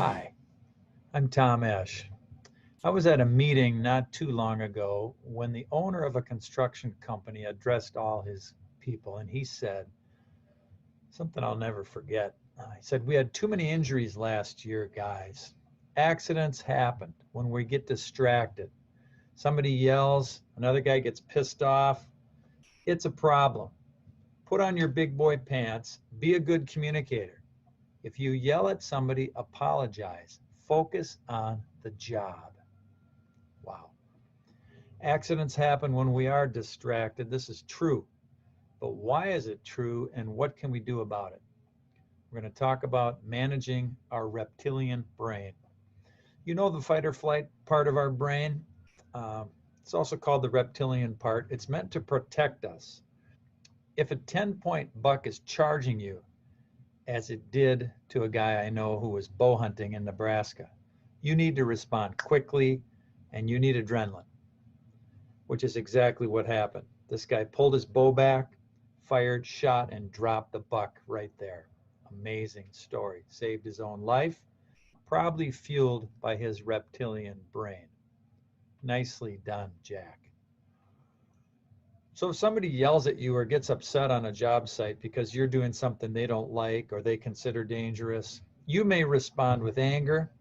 Hi, I'm Tom Esch. I was at a meeting not too long ago when the owner of a construction company addressed all his people, and he said something I'll never forget. He said, "We had too many injuries last year, guys. Accidents happen when we get distracted. Somebody yells, another guy gets pissed off. It's a problem. Put on your big boy pants, be a good communicator. If you yell at somebody, apologize. Focus on the job." Wow. Accidents happen when we are distracted. This is true. But why is it true and what can we do about it? We're going to talk about managing our reptilian brain. You know the fight or flight part of our brain? It's also called the reptilian part. It's meant to protect us. If a 10-point buck is charging you, as it did to a guy I know who was bow hunting in Nebraska, you need to respond quickly and you need adrenaline, which is exactly what happened. This guy pulled his bow back, fired, shot, and dropped the buck right there. Amazing story. Saved his own life, probably fueled by his reptilian brain. Nicely done, Jack. So if somebody yells at you or gets upset on a job site because you're doing something they don't like or they consider dangerous, you may respond with anger.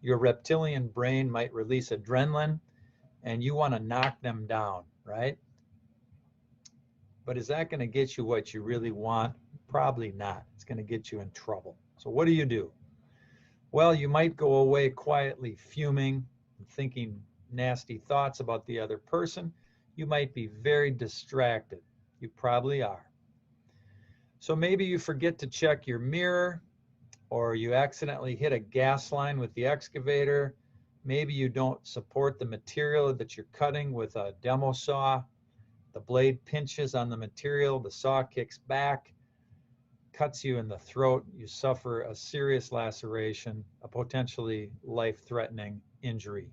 Your reptilian brain might release adrenaline and you want to knock them down, right? But is that going to get you what you really want? Probably not. It's going to get you in trouble. So what do you do? Well, you might go away quietly fuming, thinking nasty thoughts about the other person. You might be very distracted. You probably are. So maybe you forget to check your mirror, or you accidentally hit a gas line with the excavator. Maybe you don't support the material that you're cutting with a demo saw. The blade pinches on the material, the saw kicks back, cuts you in the throat. You suffer a serious laceration, a potentially life-threatening injury.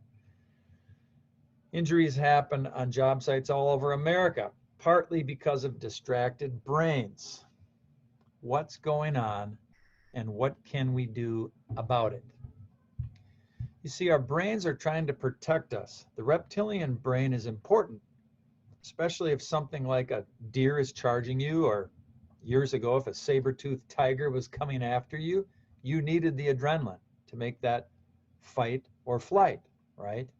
Injuries happen on job sites all over America, partly because of distracted brains. What's going on and what can we do about it? You see, our brains are trying to protect us. The reptilian brain is important, especially if something like a deer is charging you, or years ago, if a saber-toothed tiger was coming after you, you needed the adrenaline to make that fight or flight, right?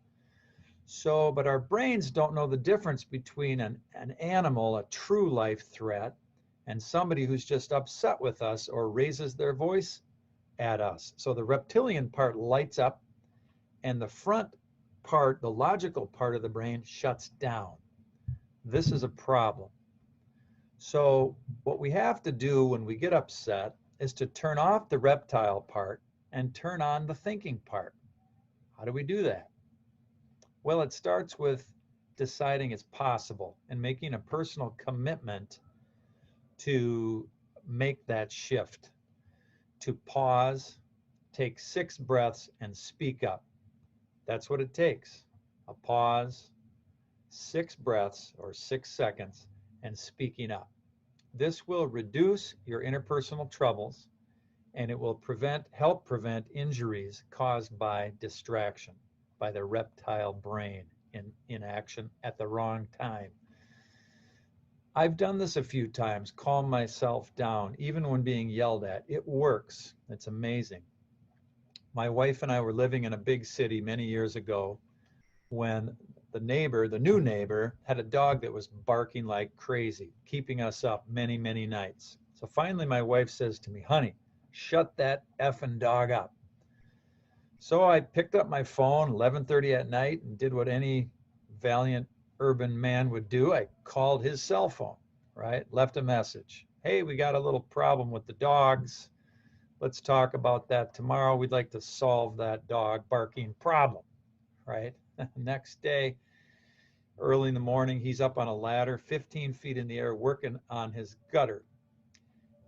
So, but our brains don't know the difference between an animal, a true life threat, and somebody who's just upset with us or raises their voice at us. So the reptilian part lights up and the front part, the logical part of the brain, shuts down. This is a problem. So what we have to do when we get upset is to turn off the reptile part and turn on the thinking part. How do we do that? Well, it starts with deciding it's possible and making a personal commitment to make that shift, to pause, take 6 breaths, and speak up. That's what it takes. A pause, 6 breaths or 6 seconds, and speaking up. This will reduce your interpersonal troubles and it will help prevent injuries caused by distraction, by the reptile brain in action at the wrong time. I've done this a few times, calm myself down, even when being yelled at. It works. It's amazing. My wife and I were living in a big city many years ago when the new neighbor, had a dog that was barking like crazy, keeping us up many, many nights. So finally my wife says to me, "Honey, shut that effing dog up." So I picked up my phone 11:30 at night and did what any valiant urban man would do. I called his cell phone, right? Left a message. "Hey, we got a little problem with the dogs. Let's talk about that tomorrow. We'd like to solve that dog barking problem," right? Next day, early in the morning, he's up on a ladder 15 feet in the air working on his gutter.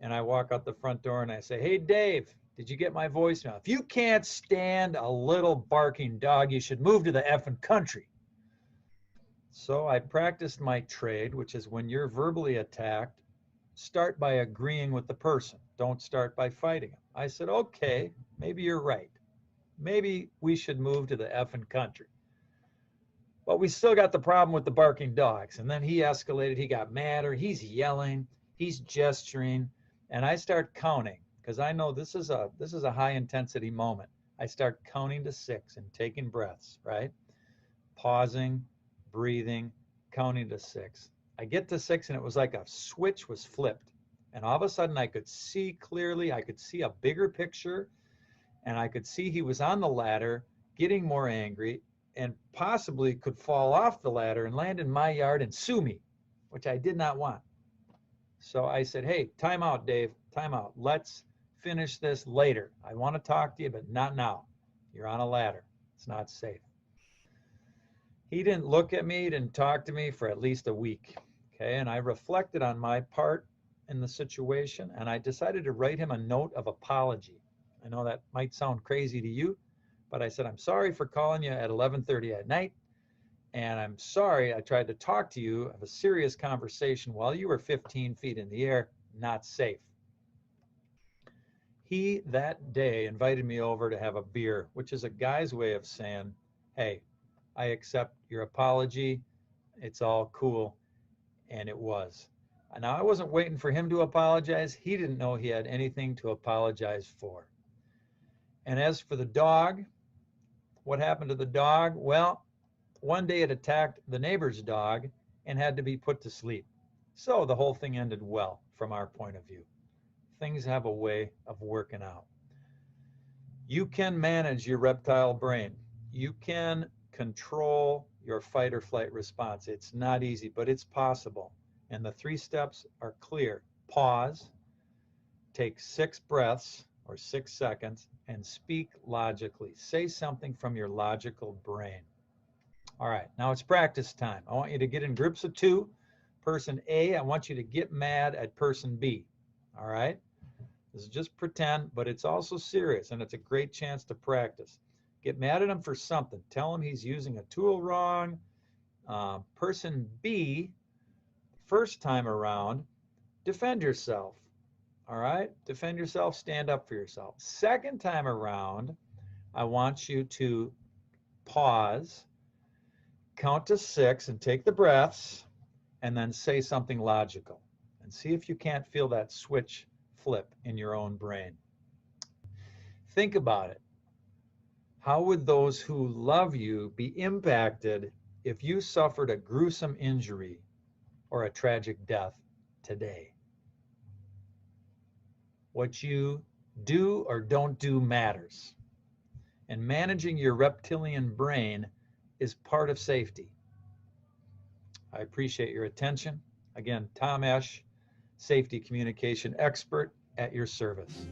And I walk out the front door and I say, "Hey, Dave, did you get my voicemail? If you can't stand a little barking dog, you should move to the effing country." So I practiced my trade, which is when you're verbally attacked, start by agreeing with the person. Don't start by fighting them. I said, "Okay, maybe you're right." Maybe we should move to the effing country. But we still got the problem with the barking dogs. And then he escalated. He got madder. He's yelling. He's gesturing. And I start counting because I know this is a high intensity moment. I start counting to 6 and taking breaths, right? Pausing, breathing, counting to 6. I get to 6 and it was like a switch was flipped. And all of a sudden I could see clearly. I could see a bigger picture. And I could see he was on the ladder, getting more angry, and possibly could fall off the ladder and land in my yard and sue me, which I did not want. So I said, hey, time out, Dave, time out. Let's finish this later. I want to talk to you, but not now. You're on a ladder. It's not safe. He didn't look at me, didn't talk to me for at least a week. Okay, and I reflected on my part in the situation, and I decided to write him a note of apology. I know that might sound crazy to you, but I said, I'm sorry for calling you at 11:30 at night. And I'm sorry I tried to talk to you of a serious conversation while you were 15 feet in the air, not safe. He that day invited me over to have a beer, which is a guy's way of saying, hey, I accept your apology. It's all cool. And it was. Now, I wasn't waiting for him to apologize. He didn't know he had anything to apologize for. And as for the dog, what happened to the dog? Well, one day it attacked the neighbor's dog and had to be put to sleep. So the whole thing ended well from our point of view. Things have a way of working out. You can manage your reptile brain. You can control your fight or flight response. It's not easy, but it's possible. And the 3 steps are clear. Pause, take 6 breaths or 6 seconds, and speak logically. Say something from your logical brain. All right, now it's practice time. I want you to get in groups of 2. Person A, I want you to get mad at person B. All right? This is just pretend, but it's also serious, and it's a great chance to practice. Get mad at him for something. Tell him he's using a tool wrong. Person B, first time around, defend yourself. All right? Defend yourself, stand up for yourself. Second time around, I want you to pause, count to 6 and take the breaths, and then say something logical. And see if you can't feel that switch flip in your own brain. Think about it. How would those who love you be impacted if you suffered a gruesome injury or a tragic death today? What you do or don't do matters. And managing your reptilian brain is part of safety. I appreciate your attention. Again, Tom Esch, safety communication expert at your service.